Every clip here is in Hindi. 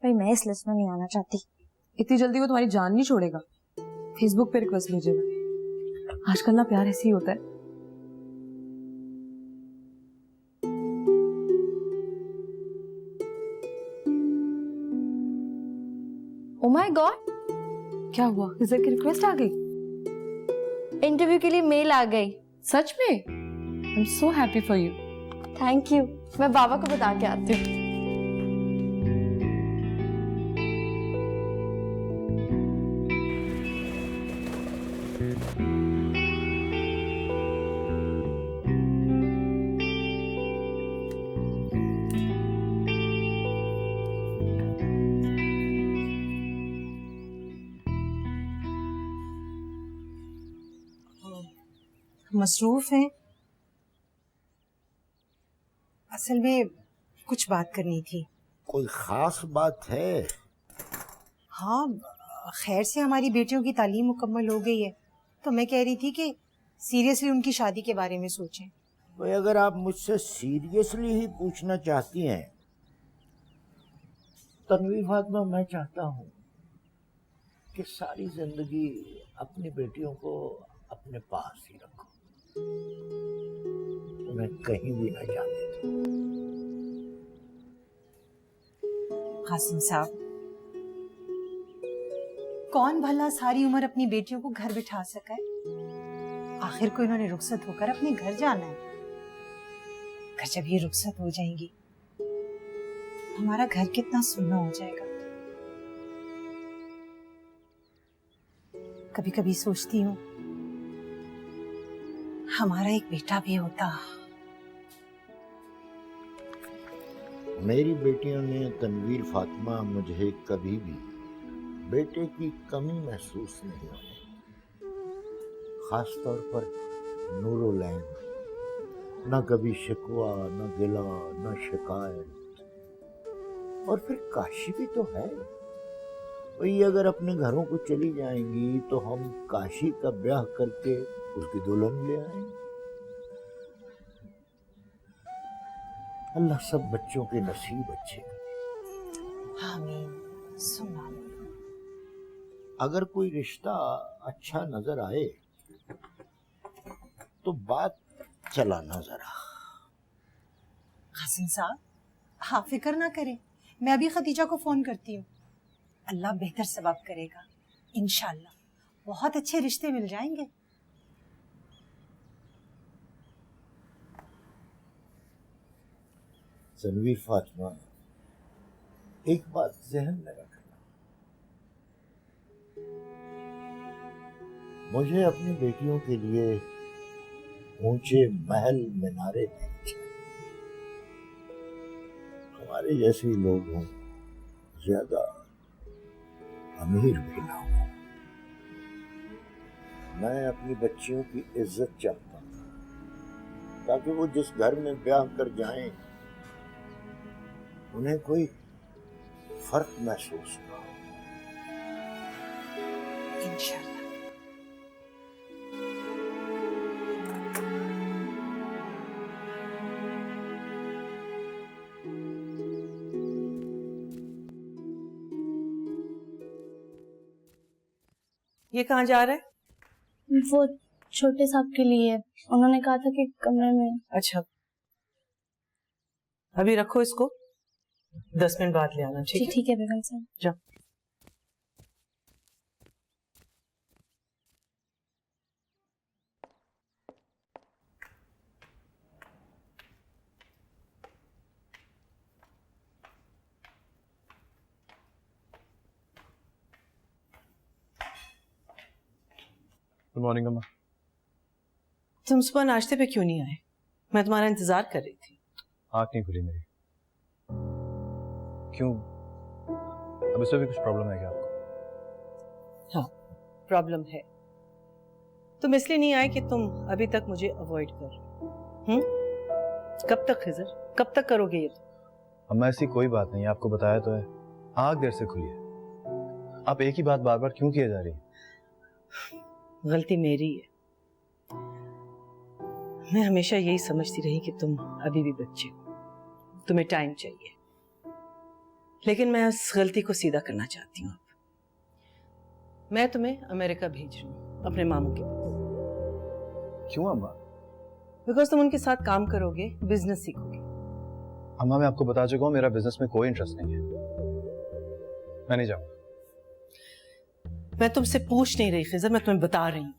भाई मैं इस लिस्ट में नहीं आना चाहती। इतनी जल्दी वो तुम्हारी जान नहीं छोड़ेगा, फेसबुक पे रिक्वेस्ट भेजेगा। आजकल ना प्यार ऐसे ही होता है। ओ माय गॉड, क्या हुआ? किसी की रिक्वेस्ट आ गई? इंटरव्यू के लिए मेल आ गई। सच में? I am so happy for you. Thank you, मैं बाबा को बता के आती हूँ। मसरूफ हैं? असल में कुछ बात करनी थी। कोई खास बात है? हाँ, खैर से हमारी बेटियों की तालीम मुकम्मल हो गई है, तो मैं कह रही थी कि सीरियसली उनकी शादी के बारे में सोचें। भाई अगर आप मुझसे सीरियसली ही पूछना चाहती हैं, तन्वीर फातिमा, मैं चाहता हूँ कि सारी जिंदगी अपनी बेटियों को अपने पास ही रखो, उन्हें कहीं भी न जाने दो। कासिम साहब, कौन भला सारी उम्र अपनी बेटियों को घर बिठा सका है? आखिर को इन्होंने रुखसत होकर अपने घर जाना है। घर जब ये रुखसत हो जाएंगी, हमारा घर कितना सुन्ना हो जाएगा। कभी कभी सोचती हूँ हमारा एक बेटा भी होता। मेरी बेटियों ने तनवीर फातिमा मुझे कभी भी बेटे की कमी महसूस नहीं होने, खास तौर पर नूरुलैन। न कभी शिकवा, न गिला, न शिकायत। और फिर काशी भी तो है वही, अगर अपने घरों को चली जाएंगी तो हम काशी का ब्याह करके उसकी दुल्हन ले आएंगे। अल्लाह सब बच्चों के नसीब अच्छे करे। आमीन सुन आमीन। अगर कोई रिश्ता अच्छा नजर आए तो बात चलाना जरा। कासिम साहब, आप फिक्र ना करें, मैं अभी खदीजा को फोन करती हूँ। अल्लाह बेहतर सवाब करेगा, इंशाल्लाह बहुत अच्छे रिश्ते मिल जाएंगे। तनवीर फातिमा, एक बात जहन में रखना, मुझे अपनी बेटियों के लिए ऊंचे महल मीनारे नहीं चाहिए। हमारे जैसे लोग हों, ज्यादा अमीर भी ना हो। मैं अपनी बच्चियों की इज्जत चाहता हूं, ताकि वो जिस घर में ब्याह कर जाएं उन्हें कोई फर्क महसूस ना हो। इंशाल्लाह। ये कहाँ जा रहा है? वो छोटे साहब के लिए, उन्होंने कहा था कि कमरे में। अच्छा, अभी रखो इसको, 10 मिनट बाद ले आना। ठीक है? ठीक है बेगम साहब। जा। गुड मॉर्निंग अम्मा। तुम सुबह नाश्ते पे क्यों नहीं आए? मैं तुम्हारा इंतजार कर रही थी। आँख नहीं खुली मेरी। क्यों, अब इसमें भी कुछ प्रॉब्लम है क्या आपको? हाँ, प्रॉब्लम है। तुम इसलिए नहीं आए कि तुम अभी तक मुझे अवॉइड कर। कब तक खिजर, कब तक करोगे ये? अम्मा ऐसी कोई बात नहीं है, आपको बताया तो है, आँख देर से खुली है। आप एक ही बात बार बार क्यों किए जा रही है? गलती मेरी है। मैं हमेशा यही समझती रही कि तुम अभी भी बच्चे हो, तुम्हें टाइम चाहिए। लेकिन मैं उस गलती को सीधा करना चाहती हूँ। अब मैं तुम्हें अमेरिका भेज रही हूँ अपने मामू के पास। क्यों अम्मा? बिकॉज तुम उनके साथ काम करोगे, बिजनेस सीखोगे। अम्मा मैं आपको बता चुका हूँ मेरा बिजनेस में कोई इंटरेस्ट नहीं है, मैं नहीं जाऊंगा। मैं तुमसे पूछ नहीं रही खिजर, मैं तुम्हें बता रही हूँ।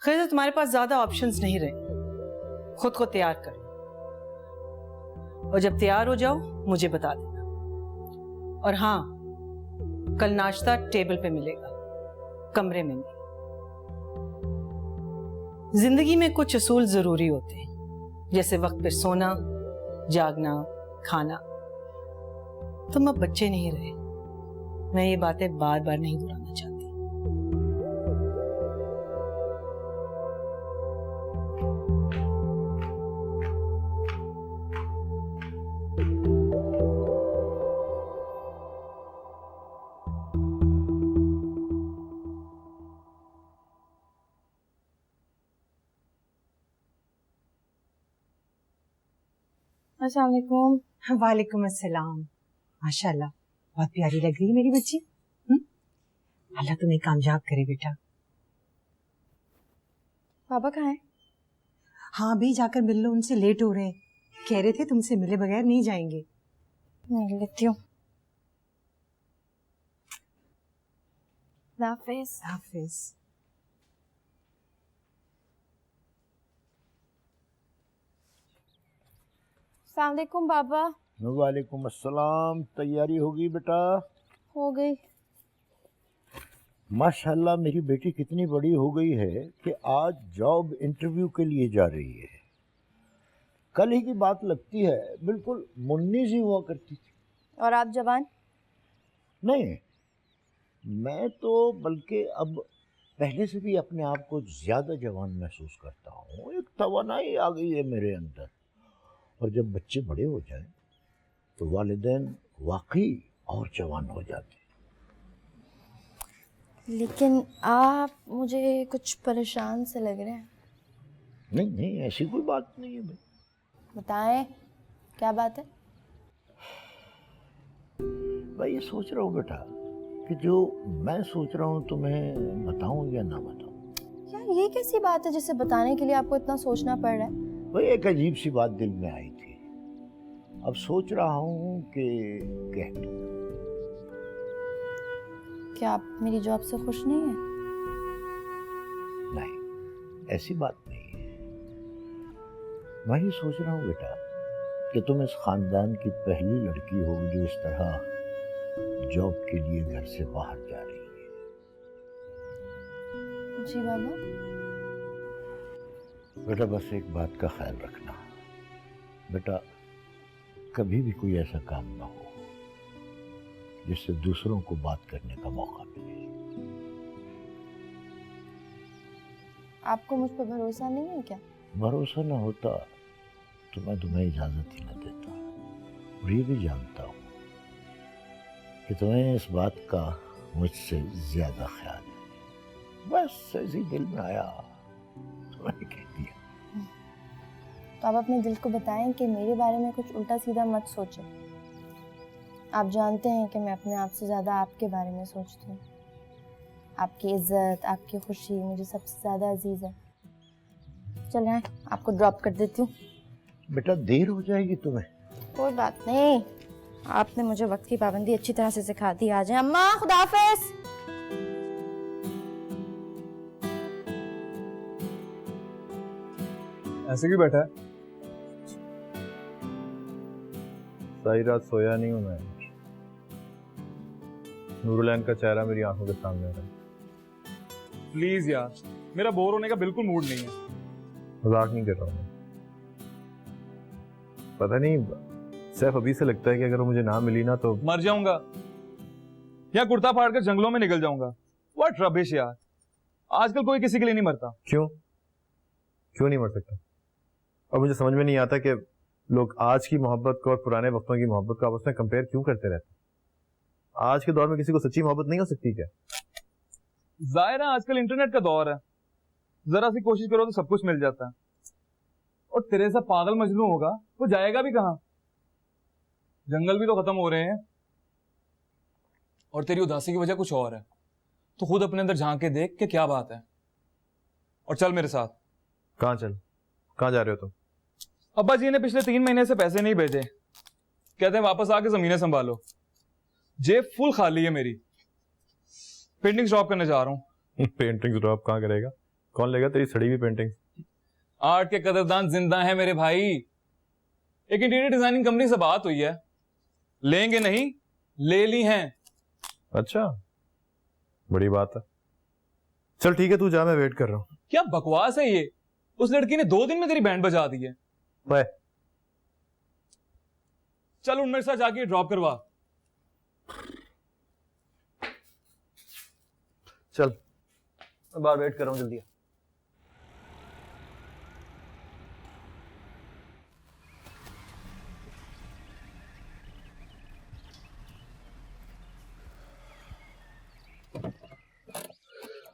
खिजर तुम्हारे पास ज्यादा ऑप्शंस नहीं रहे, खुद को तैयार करो और जब तैयार हो जाओ मुझे बता देना। और हाँ, कल नाश्ता टेबल पे मिलेगा, कमरे में नहीं। जिंदगी में कुछ असूल जरूरी होते हैं, जैसे वक्त पे सोना, जागना, खाना। तुम अब बच्चे नहीं रहे। मैं ये बातें बार बार नहीं दोहराना चाहती। अस्सलाम वालेकुम। वालेकुम अस्सलाम। माशाल्लाह, बहुत प्यारी लग रही है मेरी बच्ची। अल्लाह तुम्हें कामयाब करे बेटा। पापा कहाँ हैं? हाँ भी जाकर मिल लो उनसे, लेट हो रहे हैं। कह रहे थे तुमसे मिले बगैर नहीं जाएंगे। मिल लेती हूँ। हाफिज। हाफिज। अस्सलाम वालेकुम पापा। वालेकुम अस्सलाम। तैयारी होगी बेटा? हो गई। माशाल्लाह मेरी बेटी कितनी बड़ी हो गई है कि आज जॉब इंटरव्यू के लिए जा रही है। कल ही की बात लगती है, बिल्कुल मुन्नी सी हुआ करती थी। और आप जवान? नहीं, मैं तो बल्कि अब पहले से भी अपने आप को ज़्यादा जवान महसूस करता हूँ। एक तवानाई आ गई है मेरे अंदर। और जब बच्चे बड़े हो जाएं तो वालिदैन वाकई और जवान हो जाते। लेकिन आप मुझे कुछ परेशान से लग रहे हैं। नहीं नहीं, ऐसी कोई बात नहीं है भाई। बताएं, क्या बात है? मैं ये सोच रहा हूँ बेटा कि जो मैं सोच रहा हूँ तुम्हें बताऊँ या ना बताऊँ। यार ये कैसी बात है जिसे बताने के लिए आपको इतना सोचना पड़ रहा है? भाई एक अजीब सी बात दिल में आई थी, अब सोच रहा हूँ कि कह दूँ। क्या आप मेरी जॉब से खुश नहीं हैं? नहीं, ऐसी बात नहीं है। मैं ये सोच रहा हूँ बेटा कि तुम इस खानदान की पहली लड़की हो जो इस तरह जॉब के लिए घर से बाहर जा रही है। जी बाबा। बेटा बस एक बात का ख्याल रखना, बेटा कभी भी कोई ऐसा काम ना हो जिससे दूसरों को बात करने का मौका मिले। आपको मुझ पर भरोसा नहीं है क्या? भरोसा ना होता तो मैं तुम्हें इजाजत ही न देता। और ये भी जानता हूँ कि तुम्हें इस बात का मुझसे ज्यादा ख्याल है। बस ऐसे ही दिल में आया तो मैंने कह दिया। तो आप अपने दिल को बताएं कि मेरे बारे में कुछ उल्टा सीधा मत सोचें। आप जानते हैं कि मैं अपने आप से ज़्यादा आपके बारे में सोचती हूँ। आपकी इज्जत, आपकी खुशी मुझे सबसे ज़्यादा अजीज़ है। चलें आए, आपको ड्रॉप कर देती हूँ। बेटा देर हो जाएगी तुम्हें। कोई बात नहीं, आपने मुझे वक्त की पाबंदी अच्छी तरह से सिखा दी। आ जाए अम्मा, खुदा हाफिज़। ऐसे क्यों बैठा है? सारी रात सोया नहीं हूं मैं। नूरुलैन का चेहरा मेरी आंखों के सामने है। प्लीज यार, मेरा बोर होने का बिल्कुल मूड नहीं है। मजाक नहीं कर रहा हूँ। पता नहीं सिर्फ अभी से लगता है कि अगर वो मुझे ना मिली ना तो मर जाऊंगा या कुर्ता फाड़ कर जंगलों में निकल जाऊंगा। व्हाट रबिश यार, आजकल कोई किसी के लिए नहीं मरता। क्यों नहीं मर सकता? और मुझे समझ में नहीं आता कि लोग आज की मोहब्बत को और पुराने वक्तों की मोहब्बत को आपस में कंपेयर क्यों करते रहते हैं। आज के दौर में किसी को सच्ची मोहब्बत नहीं हो सकती क्या? जाहिर है आजकल इंटरनेट का दौर है, जरा सी कोशिश करो तो सब कुछ मिल जाता है। और तेरे सा पागल मजनू होगा वो जाएगा भी कहाँ? जंगल भी तो खत्म हो रहे हैं, और तेरी उदासी की वजह कुछ और है। तो खुद अपने अंदर झांक के देख कि क्या बात है, और चल मेरे साथ। कहाँ चल? कहाँ जा रहे हो तुम? अब्बा जी ने पिछले 3 महीने से पैसे नहीं भेजे, कहते हैं वापस आके जमीनें संभालो। जेब फुल खाली है मेरी। पेंटिंग ड्रॉप करने जा रहा हूँ। पेंटिंग ड्रॉप कहाँ करेगा? कौन लेगा तेरी सड़ी हुई पेंटिंग? आर्ट के कदरदान जिंदा है मेरे भाई। एक इंटीरियर डिजाइनिंग कंपनी से बात हुई है, लेंगे नहीं, ले ली हैं। अच्छा, बड़ी बात है। चल ठीक है, तू जा, मैं वेट कर रहा हूँ। क्या बकवास है ये? उस लड़की ने 2 दिन में तेरी बैंड बजा दी है। बाय। चल उन मेरे साथ जाके ड्रॉप करवा। चल, मैं बाहर वेट कर रहा हूँ, जल्दी आ।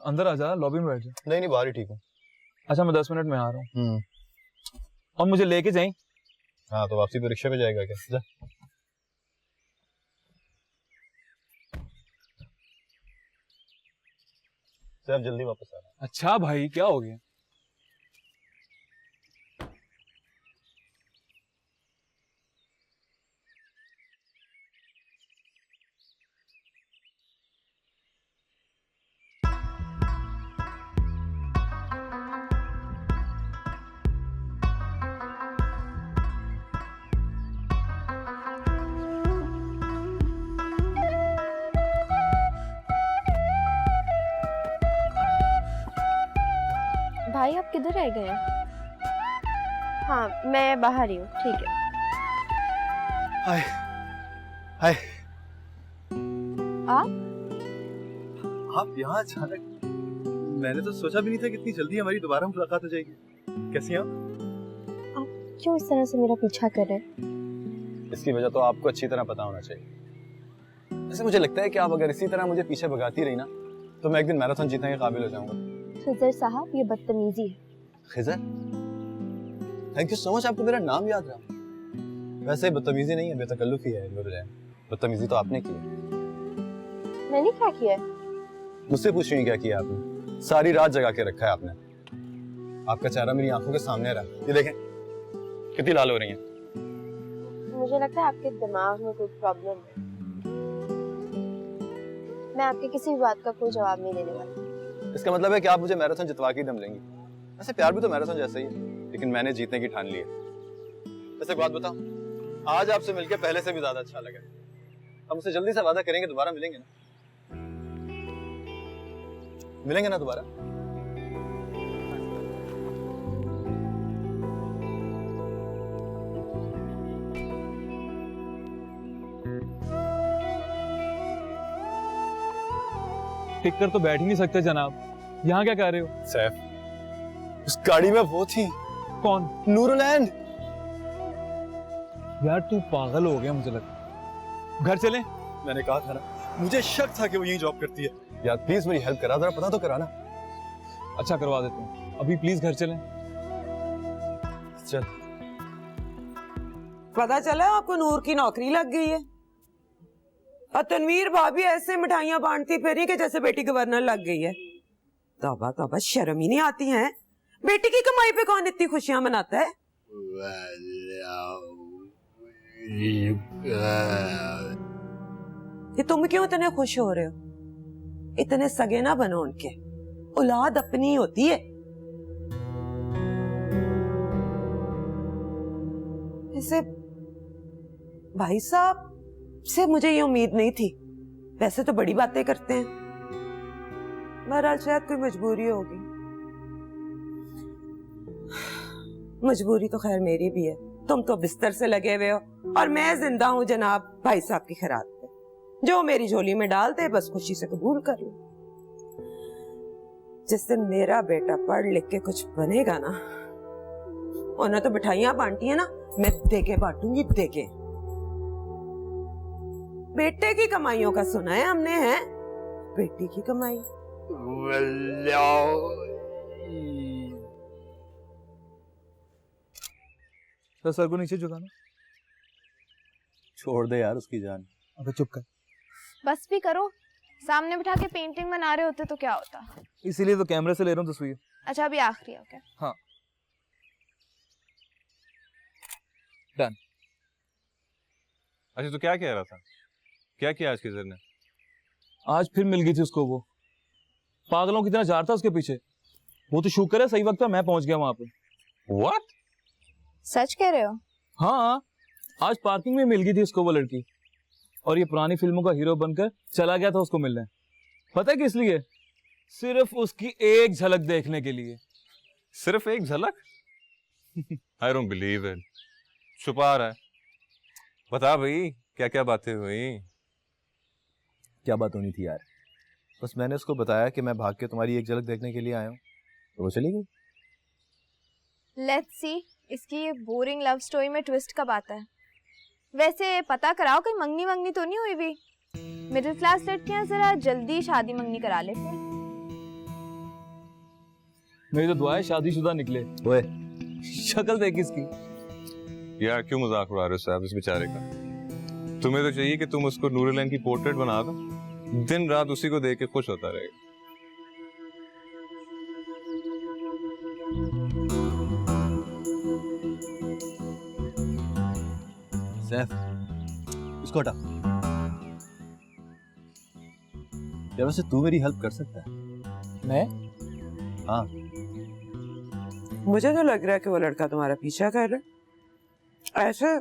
अंदर आ जा, लॉबी में बैठ जा। नहीं बाहर ही ठीक हूँ। अच्छा, मैं 10 मिनट में आ रहा हूँ। और मुझे लेके जाएं। हाँ, तो वापसी पे रिक्शा पे जाएगा क्या? जा। चल जल्दी वापस आ। अच्छा भाई, क्या हो गया? भाई आप किधर रह गए? हाँ मैं बाहर ही हूँ, ठीक है। हाय हाय। आप यहाँ अचानक? मैंने तो सोचा भी नहीं था कि इतनी जल्दी हमारी दोबारा मुलाकात हो जाएगी। कैसी हैं आप? क्यों इस तरह से मेरा पीछा कर रहे हैं? इसकी वजह तो आपको अच्छी तरह पता होना चाहिए। वैसे मुझे लगता है कि आप अगर इसी तरह मुझे पीछे भगाती रही ना, तो मैं एक दिन मैराथन जीतने के काबिल हो जाऊंगा। खिजर साहब, ये बदतमीजी है। Khizar? Thank you so much, आपको मेरा नाम याद रहा। वैसे बदतमीजी नहीं है, बेतकल्लुफी है नूरुलैन। बदतमीजी तो आपने की है। मैंने क्या किया है? मुझसे पूछ रही हैं क्या किया आपने? सारी रात जगा के रखा है आपने। आपका चेहरा मेरी आंखों के सामने रहा। ये देखें कितनी लाल हो रही हैं। मुझे लगता है आपके दिमाग में कोई प्रॉब्लम है। मैं आपके किसी भी बात का कोई जवाब नहीं देने वाली। इसका मतलब है कि आप मुझे मैराथन जितवा के दम लेंगी। वैसे प्यार भी तो मैराथन जैसा ही है, लेकिन मैंने जीतने की ठान ली है। वैसे एक बात बताओ, आज आपसे मिलकर पहले से भी ज्यादा अच्छा लगा। हम उससे जल्दी से वादा करेंगे दोबारा मिलेंगे ना? मिलेंगे ना दोबारा? टिक कर तो बैठ ही नहीं सकते जनाब। यहाँ क्या कर रहे हो? सैफ, उस गाड़ी में वो थी। कौन? नूरुलैन। यार तू पागल हो गया, मुझे लगता। घर चलें? मैंने कहा था ना, मुझे शक था कि वो यही जॉब करती है। यार प्लीज मेरी हेल्प करा, जरा पता तो कराना। अच्छा करवा देता हूँ, अभी प्लीज घर चलें। चल। पता चला आपको नूर की नौकरी लग गई है। और तनवीर भाभी ऐसे मिठाइयां बांटती फिरी कि जैसे बेटी गवर्नर लग गई है। तौबा तौबा, शर्म ही नहीं आती है। बेटी की कमाई पे कौन इतनी खुशियां मनाता है? ये तुम क्यों इतने खुश हो रहे हो? इतने सगे ना बनो उनके, औलाद अपनी होती है। ऐसे भाई साहब से मुझे ये उम्मीद नहीं थी। वैसे तो बड़ी बातें करते हैं, बहरहाल शायद कोई मजबूरी होगी। मजबूरी तो खैर मेरी भी है। तुम तो बिस्तर से लगे हुए हो और मैं जिंदा हूं जनाब भाई साहब की खैरात पे। जो मेरी झोली में डालते बस खुशी से कबूल कर लो। जिस दिन मेरा बेटा पढ़ लिख के कुछ बनेगा ना, उन्हें तो मिठाइयां बांटी है ना, मैं देके बांटूंगी देके। बेटे की कमाइयों का सुना है हमने, है बेटी की कमाई। तो सर को नीचे झुकाना। छोड़ दे यार उसकी जान। अबे चुप कर। बस भी करो, सामने बिठा के पेंटिंग बना रहे होते तो क्या होता। इसीलिए तो कैमरे से ले रहा हूँ तस्वीर। अच्छा अभी आखिरी है क्या? हाँ डन। अच्छा तो क्या कह रहा था, क्या किया आज खिजर ने? आज फिर मिल गई थी उसको वो, पागलों की तरह जा रहा था उसके पीछे। वो तो शुक्र है सही वक्त पे मैं पहुंच गया वहां पे। व्हाट? सच कह रहे हो? हाँ, आज पार्किंग में मिल गई थी उसको वो लड़की, और ये पुरानी फिल्मों का हीरो बनकर चला गया था उसको मिलने। पता है किस लिए? सिर्फ उसकी एक झलक देखने के लिए। सिर्फ एक झलक? I don't believe it. छुपा रहा है। बता भाई क्या क्या बातें हुई? क्या बात होनी थी यार, बस मैंने उसको बताया कि मैं भाग के तुम्हारी एक झलक देखने के लिए आया हूँ, तो वो चली गई। लेट्स सी इसकी ये बोरिंग लव स्टोरी में ट्विस्ट कब आता है। वैसे पता कराओ कहीं मंगनी वंगनी तो नहीं हुई भी। मिडिल क्लास लड़कियां जरा जल्दी शादी मंगनी करा लेती हैं। मेरी तो दुआ है शादीशुदा निकले। ओए शक्ल देख इसकी। यार क्यों मजाक उड़ा रहे हो साहब इस बेचारे का? तुम्हें तो चाहिए कि तुम उसको नूरुलैन की पोर्ट्रेट बना दो, दिन रात उसी को देख के खुश होता रहेगा। सैफ, इसको हटा। क्या वैसे तू मेरी हेल्प कर सकता है? मैं? हाँ। मुझे तो लग रहा है कि वो लड़का तुम्हारा पीछा कर रहा है। ऐसे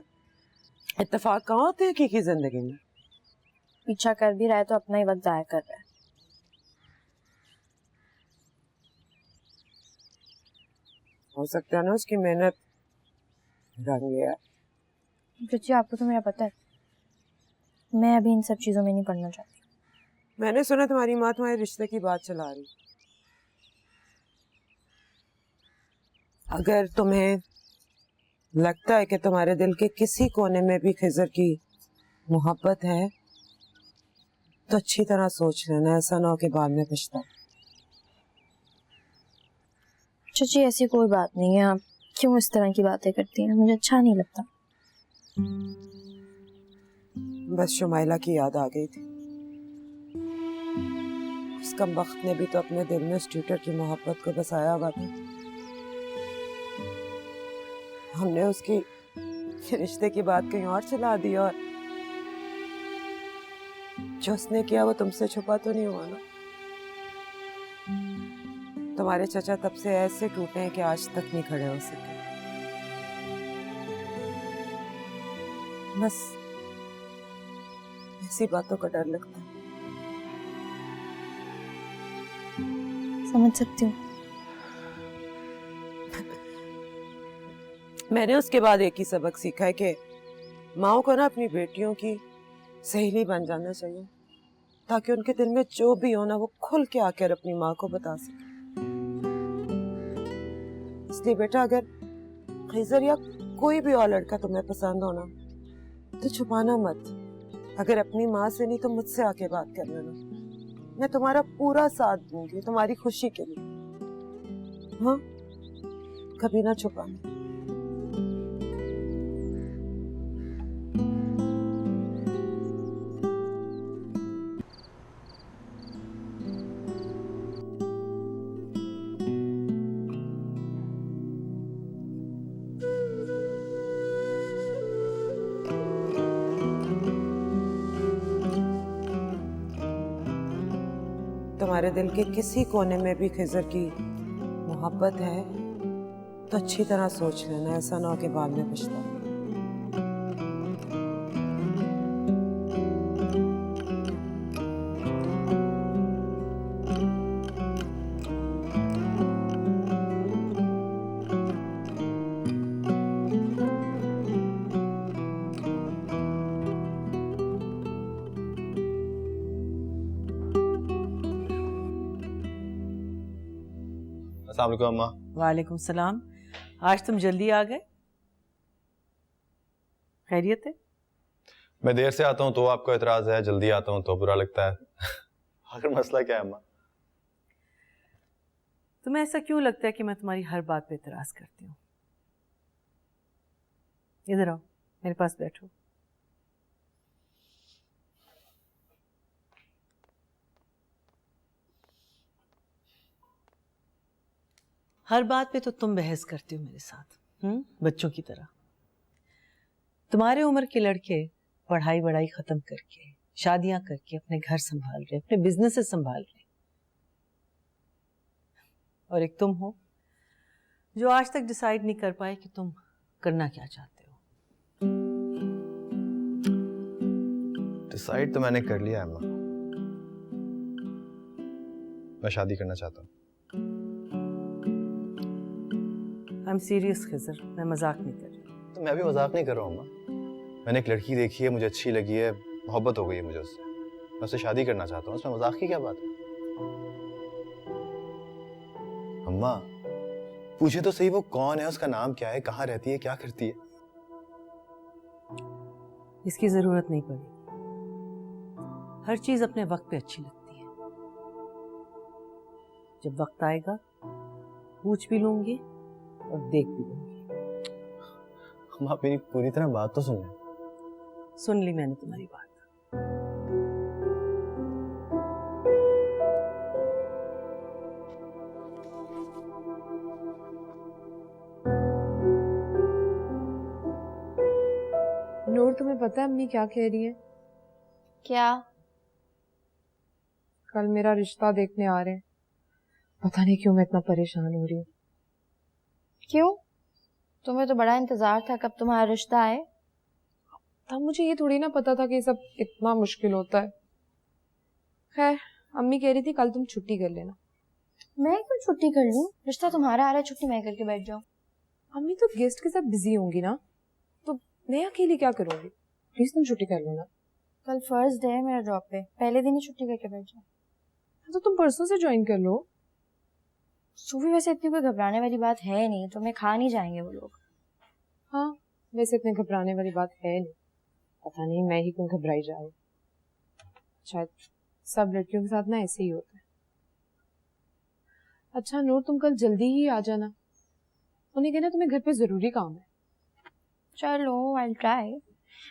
इत्तेफाक कहाँ होते हैं की जिंदगी में? पीछा कर भी रहा है तो अपना ही वक्त जाया कर रहा है। हो सकता है ना उसकी मेहनत रंग लिया। रुचि आपको तो मेरा पता है, मैं अभी इन सब चीजों में नहीं पढ़ना चाहती। मैंने सुना तुम्हारी माँ तुम्हारे रिश्ते की बात चला रही। अगर तुम्हें लगता है कि तुम्हारे दिल के किसी कोने में भी खिजर की मोहब्बत है तो अच्छी तरह सोच लेना, ऐसा ना हो कि बाद में पछताओ। चाची ऐसी कोई बात नहीं है, आप क्यों इस तरह की बातें करती हैं, मुझे अच्छा नहीं लगता। बस शुमाइला की याद आ गई थी। उस कमबख्त ने भी तो अपने दिल में उस ट्यूटर की मोहब्बत को बसाया हुआ था। हमने उसकी रिश्ते की बात कहीं और चला दी, और जो उसने किया वो तुमसे छुपा तो नहीं हुआ ना? तुम्हारे चचा तब से ऐसे टूटे हैं कि आज तक नहीं खड़े हो सके। बस ऐसी बातों का डर लगता है। समझ सकती हूँ। मैंने उसके बाद एक ही सबक सीखा है कि माओ को ना अपनी बेटियों की सहेली बन जाना चाहिए, ताकि उनके दिल में जो भी हो ना वो खुल के आकर अपनी माँ को बता सके। इसलिए बेटा अगर खिजर या कोई भी और लड़का तुम्हें पसंद हो ना तो छुपाना मत। अगर अपनी माँ से नहीं तो मुझसे आके बात कर लेना। मैं तुम्हारा पूरा साथ दूंगी तुम्हारी खुशी के लिए। हाँ, कभी ना छुपाना। तुम्हारे दिल के किसी कोने में भी खिजर की मोहब्बत है तो अच्छी तरह सोच लेना, ऐसा ना हो कि बाद में पछताओ। अस्सलाम वालेकुम अम्मा। वालेकुम सलाम। आज तुम जल्दी आ गए, खैरियत है? मैं देर से आता हूँ तो आपको एतराज है, जल्दी आता हूँ तो बुरा लगता है। आखिर मसला क्या है अम्मा? तुम्हें ऐसा क्यों लगता है कि मैं तुम्हारी हर बात पे एतराज करती हूँ? इधर आओ, मेरे पास बैठो। हर बात पे तो तुम बहस करती हो मेरे साथ, बच्चों की तरह। तुम्हारे उम्र के लड़के पढ़ाई वढ़ाई खत्म करके, शादियां करके अपने घर संभाल रहे, अपने बिजनेस संभाल रहे, और एक तुम हो जो आज तक डिसाइड नहीं कर पाए कि तुम करना क्या चाहते हो। डिसाइड तो मैंने कर लिया है अम्मा, मैं शादी करना चाहता हूँ। आई एम सीरियस खिजर, मैं मजाक नहीं कर रही। तो मैं भी मजाक नहीं कर रहा हूँ अम्मा। मैंने एक लड़की देखी है, मुझे अच्छी लगी है, मोहब्बत हो गई है मुझे उससे, मैं उससे शादी करना चाहता हूँ। इसमें मजाक की क्या बात है? अम्मा पूछे तो सही वो कौन है, उसका नाम क्या है, कहाँ रहती है, क्या करती है? इसकी जरूरत नहीं पड़ी। हर चीज अपने वक्त पे अच्छी लगती है। जब वक्त आएगा पूछ भी लूंगी और देख भी लूंगी। अम्मा मेरी पूरी तरह बात तो सुन ले। सुन ली मैंने तुम्हारी बात। नूर, तुम्हें पता है अम्मी क्या कह रही है? क्या? कल मेरा रिश्ता देखने आ रहे हैं। पता नहीं क्यों मैं इतना परेशान हो रही हूँ। क्यों? तुम्हें तो बड़ा इंतजार था कब तुम्हारा रिश्ता आए। तब मुझे ये थोड़ी ना पता था कि सब इतना मुश्किल होता है। खैर, अम्मी कह रही थी कल तुम छुट्टी कर लेना। मैं क्यों छुट्टी कर लूं? रिश्ता तुम्हारा आ रहा है, छुट्टी मैं करके बैठ जाऊं। अम्मी तो गेस्ट के साथ बिजी होंगी ना, तो मैं अकेली क्या करूंगी? प्लीज तुम छुट्टी कर लो ना। कल फर्स्ट डे है मेरा जॉब पे, पहले दिन ही छुट्टी करके बैठ जाओ। तो तुम परसों से ज्वाइन कर लो। सूफी वैसे इतनी कोई घबराने वाली बात है नहीं, तुम्हें खा नहीं जाएंगे वो लोग। हाँ, वैसे इतने घबराने वाली बात है नहीं। पता नहीं मैं ही क्यों घबराई जा रही हूँ। शायद सब लड़कियों के साथ ना ऐसे ही होता है। अच्छा नूर, तुम कल जल्दी ही आ जाना। उन्हें कहना तुम्हें घर पे जरूरी काम है। चलो, आई विल ट्राई।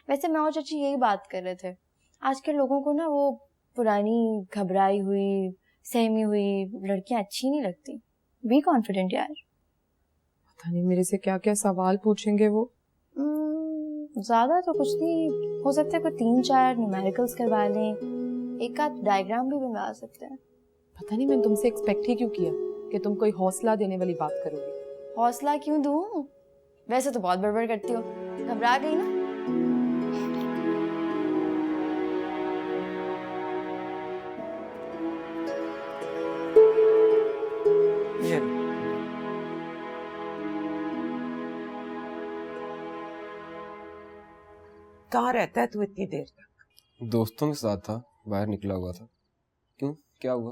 वैसे मैं और चाची यही बात कर रहे थे, आज के लोगों को ना वो पुरानी घबराई हुई सहमी हुई लड़कियां अच्छी नहीं लगती। बी कॉन्फिडेंट यार। पता नहीं मेरे से क्या क्या सवाल पूछेंगे वो। ज्यादा तो कुछ नहीं, हो सकता है कोई 3-4 न्यूमेरिकल्स करवा लें, एक आध डायग्राम भी बनवा सकते हैं। पता नहीं मैंने तुमसे एक्सपेक्ट ही क्यों किया कि तुम कोई हौसला देने वाली बात करोगी। हौसला क्यों दूं? वैसे तो बहुत बड़बड़ करती हो, घबरा गई ना। कहाँ रहता है तू इतनी देर तक? दोस्तों के साथ था, बाहर निकला हुआ था। क्यों, क्या हुआ?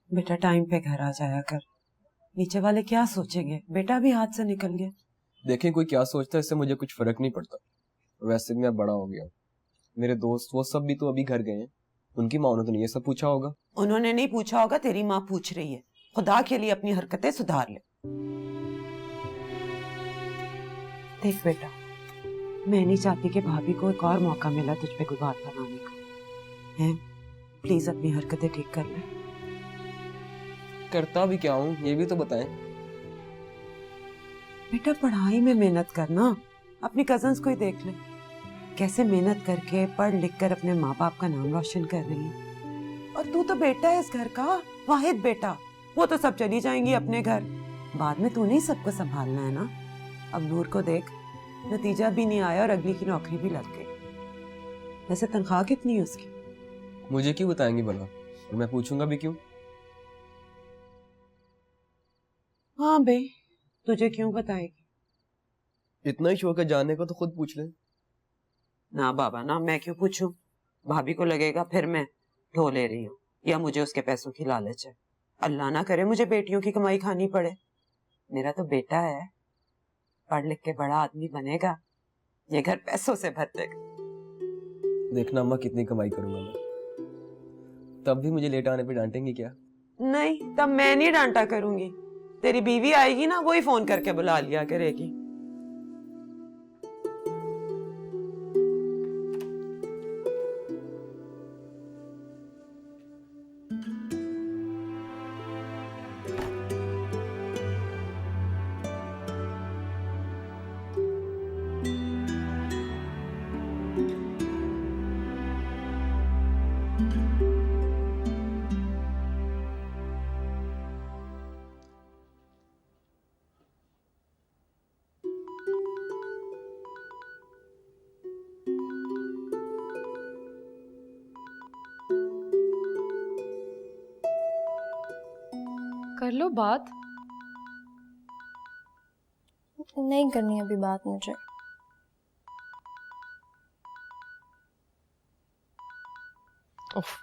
बेटा टाइम पे घर आ जाया कर, नीचे वाले क्या सोचेंगे? बेटा भी हाथ से निकल गया। देखें कोई क्या सोचता है, इससे मुझे कुछ फर्क नहीं पड़ता। वैसे भी मैं बड़ा हो गया हूँ। मेरे दोस्त वो सब भी तो अभी घर गए हैं, उनकी माँ ने तो नहीं ये सब पूछा होगा। उन्होंने नहीं पूछा होगा, तेरी माँ पूछ रही है। खुदा के लिए अपनी हरकतें सुधार ले। देख बेटा, मैं नहीं चाहती कि भाभी को एक और मौका मिला तुझ पे कोई बात बनाने का है। प्लीज अपनी हरकतें ठीक कर ले। करता भी क्या हूँ ये भी तो बताएं। बेटा पढ़ाई में मेहनत करना, अपनी कजन्स को ही देख ले, कैसे मेहनत करके पढ़ लिख कर अपने माँ बाप का नाम रोशन कर रही है। और तू तो बेटा है इस घर का, वाहिद बेटा। वो तो सब चली जाएंगी अपने घर, बाद में तू नहीं सबको संभालना है ना। अब नूर को देख, नतीजा भी नहीं आया और अगली की नौकरी भी लग गई। वैसे तनख्वाह कितनी है उसकी? मुझे क्यों बताएंगी भला, और मैं पूछूंगा भी क्यों? हाँ बे, तुझे क्यों बताएगी? इतना ही शौक है जानने को तो खुद पूछ ले। ना बाबा ना, मैं क्यों पूछूं? भाभी को लगेगा फिर मैं ढो ले रही हूँ या मुझे उसके पैसों की लालच है। अल्लाह ना करे मुझे बेटियों की कमाई खानी पड़े। मेरा तो बेटा है, पढ़ लिख के बड़ा आदमी बनेगा, ये घर पैसों से भर देगा। देखना अम्मा कितनी कमाई करूंगा मैं, तब भी मुझे लेट आने पे डांटेंगी क्या? नहीं, तब मैं नहीं डांटा करूंगी। तेरी बीवी आएगी ना, वो ही फोन करके बुला लिया करेगी। कर लो बात। नहीं करनी अभी बात मुझे। उफ,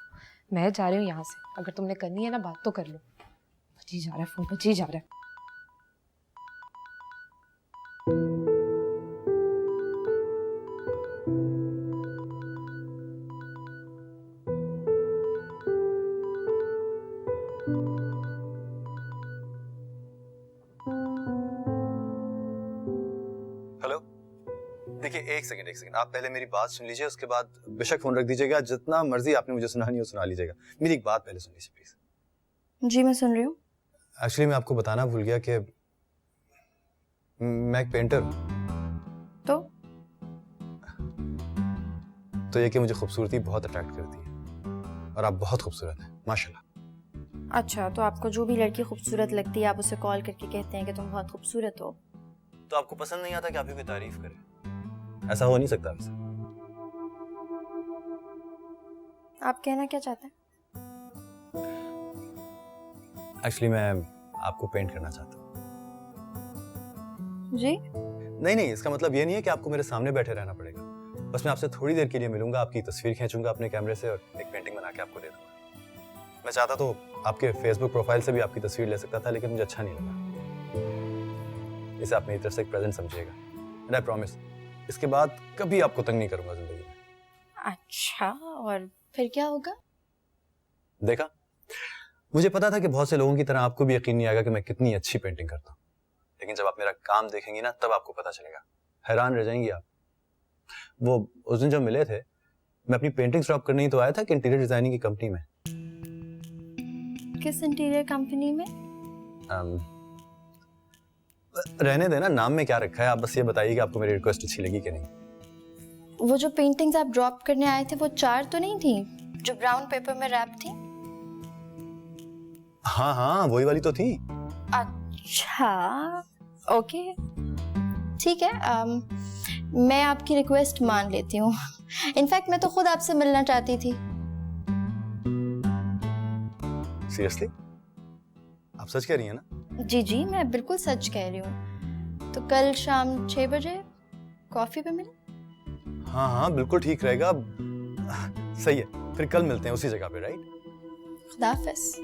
मैं जा रही हूँ यहाँ से। अगर तुमने करनी है ना बात तो कर लो। बची जा रहा है फोन, बची जा रहा है। हेलो, देखिए एक सेकंड आप पहले मेरी बात सुन लीजिए, उसके बाद बेशक फोन रख दीजिएगा। जितना मर्जी आपने मुझे सुनानी हो सुना लीजिएगा। मेरी एक बात पहले सुन लीजिए प्लीज। जी मैं सुन रही हूँ। एक्चुअली मैं आपको बताना भूल गया कि मैं एक पेंटर हूँ। तो ये कि मुझे खूबसूरती बहुत अट्रैक्ट करती है और आप बहुत खूबसूरत हैं माशाल्लाह। अच्छा, तो आपको जो भी लड़की खूबसूरत लगती है आप उसे कॉल करके कहते हैं कि तुम बहुत खूबसूरत हो? तो आपको पसंद नहीं आता कि आप ही कोई तारीफ करें? ऐसा हो नहीं सकता वैसे। आप कहना क्या चाहते हैं? एक्चुअली मैं आपको पेंट करना चाहता हूँ। जी? नहीं, इसका मतलब ये नहीं है कि आपको मेरे सामने बैठे रहना पड़ेगा। बस मैं आपसे थोड़ी देर के लिए मिलूंगा, आपकी तस्वीर खींचूंगा अपने कैमरे से और एक पेंटिंग बना के आपको दे दूंगा। मैं चाहता तो आपके फेसबुक प्रोफाइल से भी आपकी तस्वीर ले सकता था, लेकिन मुझे अच्छा नहीं लगा। इसे आप मेरी तरफ से एक प्रेजेंट समझिएगा। एंड आई प्रॉमिस इसके बाद कभी आपको तंग नहीं करूंगा जिंदगी में। अच्छा, और फिर क्या होगा? देखा, मुझे पता था कि बहुत से लोगों की तरह आपको भी यकीन नहीं आएगा कि मैं कितनी अच्छी पेंटिंग करता हूँ, लेकिन जब आप मेरा काम देखेंगी ना तब आपको पता चलेगा। हैरान रह जाएंगी आप। वो उस दिन जब मिले थे, मैं अपनी पेंटिंग्स ड्रॉप करने ही तो आया था कि इंटीरियर डिजाइनिंग की कंपनी में। किस इंटीरियर कंपनी में? रहने देना, नाम में क्या रखा है। आप बस ये बताइए कि आपको मेरी रिक्वेस्ट अच्छी लगी कि नहीं। वो जो पेंटिंग्स आप ड्रॉप करने आए थे वो 4 तो नहीं थी जो ब्राउन पेपर में रैप थी? हाँ वही वाली तो थी। अच्छा, ओके, ठीक है। मैं आपकी रिक्वेस्ट मान लेती हूँ। इनफैक्ट मैं तो खुद आपसे मिलना चाहती थी। सीरियसली? आप सच कह रही हैं ना? जी मैं बिल्कुल सच कह रही हूँ। तो कल शाम 6 बजे कॉफी पे मिले? हाँ बिल्कुल ठीक रहेगा। सही है, फिर कल मिलते हैं उसी जगह पे, राइट? खुदा हाफिज।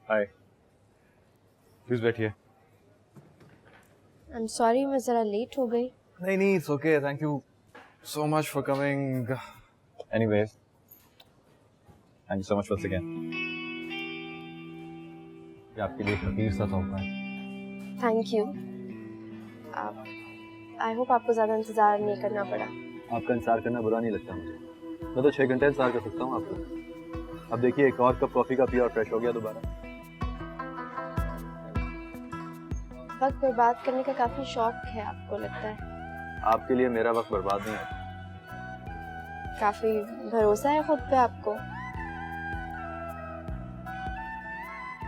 हाय, प्लीज बैठिए। आई एम सॉरी, मैं जरा लेट हो गई। नहीं, it's okay. Thank you so much for coming. Anyways, thank you so much once again. ये आपके लिए खतीर सा तोहफा है। Thank you. आई होप आपको ज़्यादा इंतज़ार नहीं करना पड़ा। आपका इंतजार करना बुरा नहीं लगता मुझे। मैं तो 6 घंटे इंतजार कर सकता हूँ आपका। अब देखिए, एक और कप कॉफी का पिया और फ्रेश हो गया दोबारा। वक्त बर्बाद करने का काफी शौक है आपको, लगता है? आपके लिए मेरा वक्त बर्बाद नहीं है। काफी भरोसा है खुद पे आपको।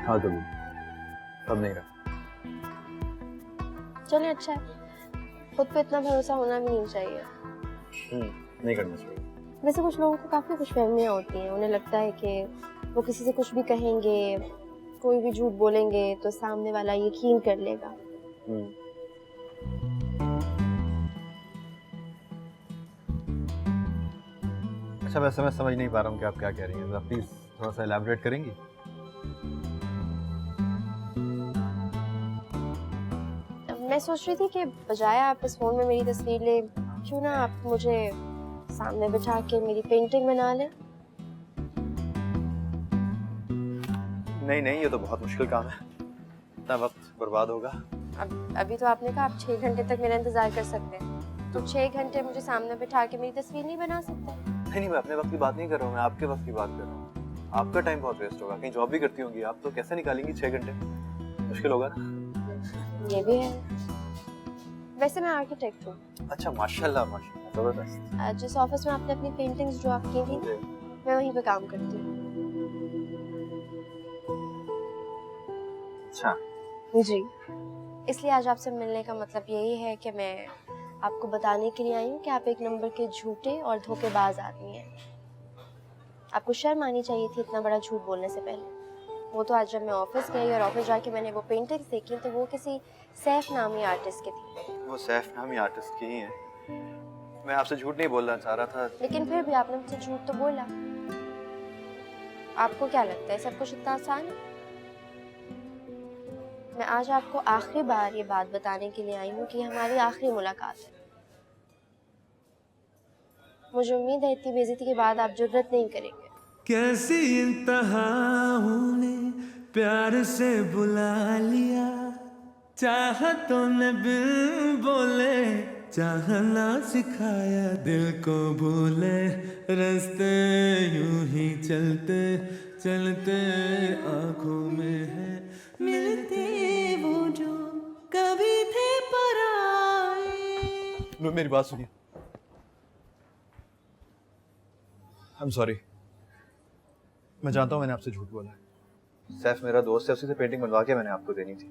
हाँ कभी, अब नहीं रहा। चलिए, अच्छा है। खुद पे इतना भरोसा होना भी नहीं चाहिए। नहीं करना चाहिए। वैसे कुछ लोगों को काफी खुशफहमियां होती हैं। उन्हें लगता है कि वो किसी से कुछ भी कहेंगे, कोई भी झूठ बोलेंगे तो सामने वाला यकीन कर लेगा। अच्छा, वैसे मैं समझ नहीं पा रहा हूँ कि आप क्या कह रही हैं। प्लीज थोड़ा सा एलैबोरेट करेंगी? मैं सोच रही थी कि बजाय आप इस फोन में मेरी तस्वीर ले, क्यों ना आप मुझे सामने बिठा के मेरी पेंटिंग बना लें। नहीं, ये तो बहुत मुश्किल काम है। इतना वक्त बर्बाद होगा। अभी तो आपने कहा आप 6 घंटे तक मेरा इंतजार कर सकते हैं, तो 6 घंटे मुझे सामने बिठा के मेरी तस्वीर नहीं बना सकते? नहीं, मैं अपने वक्त की बात नहीं कर रहा हूँ, मैं आपके वक्त की बात कर रहा हूँ। आपका टाइम बहुत वेस्ट होगा। कहीं जॉब भी करती होंगी आप, तो कैसे निकालेंगी 6 घंटे? मुश्किल होगा ना। ये भी है। वैसे मैं आर्किटेक्ट हूँ। अच्छा, माशाल्लाह माशाल्लाह, जबरदस्त। जिस ऑफिस में आपने अपनी पेंटिंग्स जो आप की थी, मैं वहीं पे काम करती हूँ। अच्छा जी, इसलिए आज आपसे मिलने का मतलब यही है कि मैं आपको बताने के लिए आई हूँ कि आप एक नंबर के झूठे और धोखेबाज आदमी हैं। आपको शर्म आनी चाहिए थी इतना बड़ा झूठ बोलने से पहले। वो तो आज जब मैं ऑफिस गई और ऑफिस जाके मैंने वो पेंटिंग्स देखी तो वो किसी सैफ नामी आर्टिस्ट की थी। वो सैफ नामी आर्टिस्ट की ही है। मैं आपसे झूठ नहीं बोलना चाह रहा था। लेकिन फिर भी आपने मुझसे झूठ तो बोला। आपको क्या लगता है सब कुछ इतना आसान है? मैं आज आपको आखिरी बार ये बात बताने के लिए आई हूँ कि हमारी आखिरी मुलाकात है। मुझे उम्मीद है इतनी बेइज्जती के बाद आप जुर्रत नहीं करेंगे। कैसी इंतहाओं ने प्यार से बुला लिया, चाहतों ने बिन बोले चाहना सिखाया, दिल को भूले रास्ते यूं ही चलते चलते आंखों में है मिलते वो जो कभी थे पराए। मेरी बात सुनिए। I'm sorry। मैं जानता हूँ मैंने आपसे झूठ बोला है। सैफ मेरा दोस्त है, उसी से पेंटिंग बनवा के मैंने आपको देनी थी।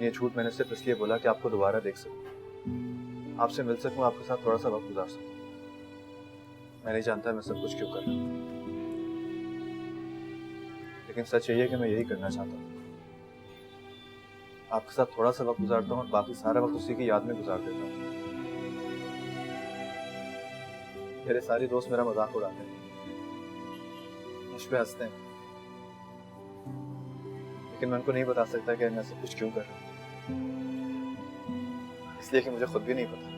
ये झूठ मैंने सिर्फ इसलिए बोला कि आपको दोबारा देख सकूं, आपसे मिल सकूं, आपके साथ थोड़ा सा वक्त गुजार सकूं। मैं नहीं जानता मैं सब कुछ क्यों कर रहा हूँ, लेकिन सच यही है कि मैं यही करना चाहता हूँ। आपके साथ थोड़ा सा वक्त गुजारता हूँ और बाकी सारा वक्त उसी की याद में गुजार देता हूँ। मेरे सारे दोस्त मेरा मजाक उड़ाते हैं, मुझ पे हंसते हैं, लेकिन मैं उनको नहीं बता सकता कि मैं सब कुछ क्यों कर रहा हूँ, इसलिए कि मुझे खुद भी नहीं पता।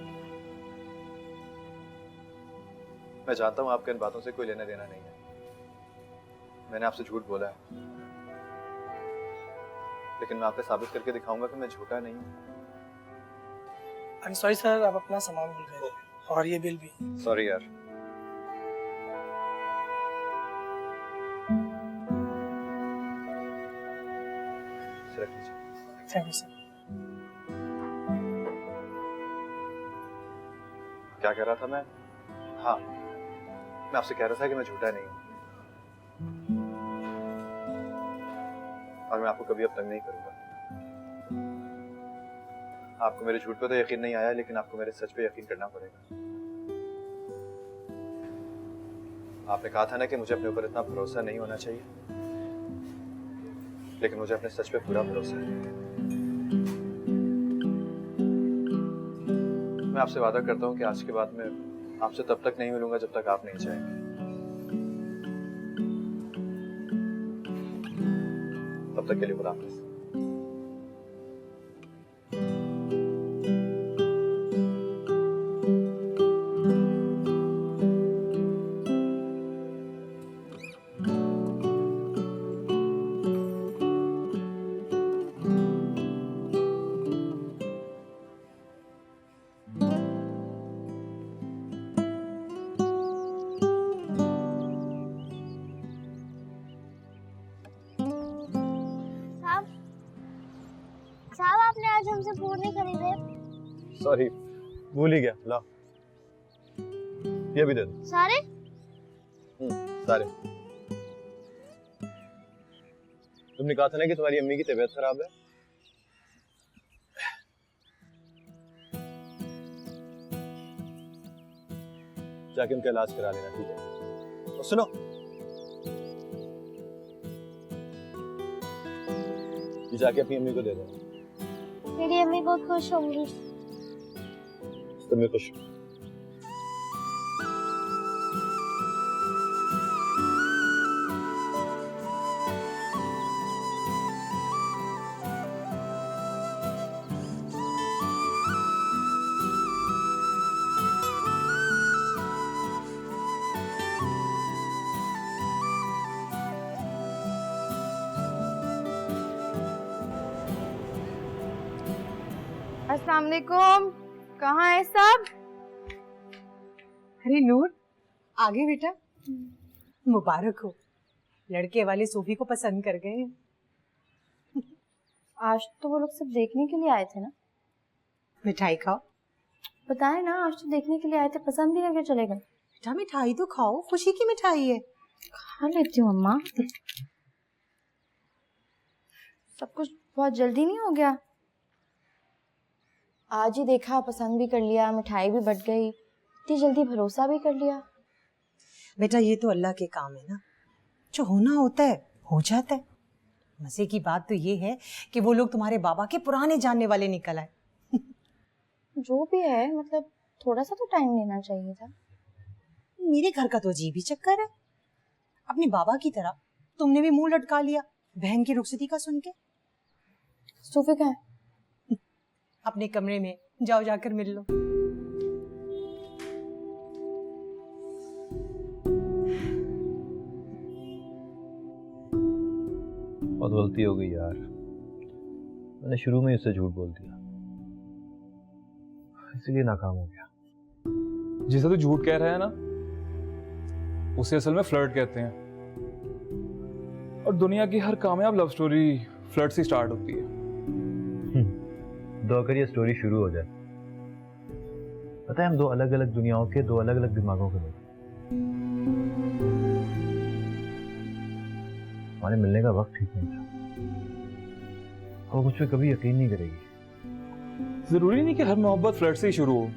मैं जानता हूँ आपके इन बातों से कोई लेना देना नहीं है। मैंने आपसे झूठ बोला है, लेकिन मैं आपको साबित करके दिखाऊंगा कि मैं झूठा नहीं हूँ। I'm sorry सर, आप अपना सामान भूल गए और ये बिल भी। सॉरी यार। Thank you sir. क्या कह रहा था मैं? हाँ, मैं आपसे कह रहा था कि मैं झूठा नहीं हूँ और मैं आपको कभी अब तंग नहीं करूंगा। आपको मेरे झूठ पे तो यकीन नहीं आया, लेकिन आपको मेरे सच पे यकीन करना पड़ेगा। आपने कहा था ना कि मुझे अपने ऊपर इतना भरोसा नहीं होना चाहिए, लेकिन मुझे अपने सच पे पूरा भरोसा है। मैं आपसे वादा करता हूँ कि आज के बाद मैं आपसे तब तक नहीं मिलूंगा जब तक आप नहीं चाहेंगे। तब तक के लिए खुदा हाफिज़। साहब आपने आज हमसे फूड नहीं खरीदे। सॉरी, भूल ही गया। ला, ये भी दे दो। सारे? सारे। तुमने कहा था ना कि तुम्हारी अम्मी की तबीयत खराब है। जाके उनका इलाज करा लेना, ठीक है? और सुनो, ये जाके अपनी अम्मी को दे देना। मेरी अम्मी बहुत खुश होंगी। तुम भी खुश। अस्सलाम वालेकुम, कहाँ है सब? अरे नूर, आगे बेटा। मुबारक हो, लड़के वाले सोफी को पसंद कर गए। आज तो वो लोग सब देखने के लिए आए थे ना। मिठाई खाओ। बताए ना, आज तो देखने के लिए आए थे, पसंद भी करके चले गए। बेटा मिठाई तो खाओ, खुशी की मिठाई है। खा लेती हूँ अम्मा। सब कुछ बहुत जल्दी नहीं हो गया? आज ही देखा, पसंद भी कर लिया, मिठाई भी बट गई, इतनी जल्दी भरोसा भी कर लिया। बेटा ये तो अल्लाह के काम है ना, जो होना होता है हो जाता है। मजे की बात तो ये है कि वो लोग तुम्हारे बाबा के पुराने जानने वाले निकल आए। जो भी है, मतलब थोड़ा सा तो टाइम लेना चाहिए था। मेरे घर का तो अजीब ही चक्कर है। अपने बाबा की तरह तुमने भी मुंह लटका लिया बहन की रुखसती का सुन के। सोफे कहाँ है? अपने कमरे में जाओ, जाकर मिल लो। बहुत गलती हो गई यार, मैंने शुरू में उससे झूठ बोल दिया, इसीलिए नाकाम हो गया। जिसे तू झूठ कह रहा है ना, उसे असल में फ्लर्ट कहते हैं। और दुनिया की हर कामयाब लव स्टोरी फ्लर्ट से स्टार्ट होती है। दो अगर ये स्टोरी शुरू हो जाए, पता है हम दो अलग अलग दुनियाओं के, दो अलग अलग दिमागों के लोग, हमारे मिलने का वक्त ठीक नहीं था। वो मुझ पे कभी यकीन नहीं करेगी। जरूरी नहीं कि हर मोहब्बत फ्लर्ट से ही शुरू हो।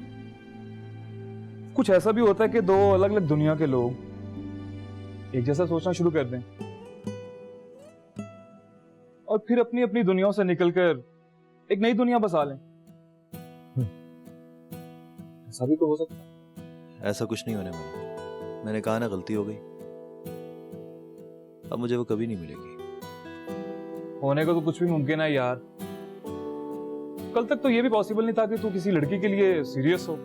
कुछ ऐसा भी होता है कि दो अलग अलग दुनिया के लोग एक जैसा सोचना शुरू कर दें और फिर अपनी अपनी दुनियाओं से निकलकर एक नई दुनिया बसा लें। ऐसा भी तो हो सकता है। ऐसा कुछ नहीं होने वाला, मैंने कहा ना गलती हो गई, अब मुझे वो कभी नहीं मिलेगी। होने का तो कुछ भी मुमकिन है यार। कल तक तो ये भी पॉसिबल नहीं था कि तू किसी लड़की के लिए सीरियस हो।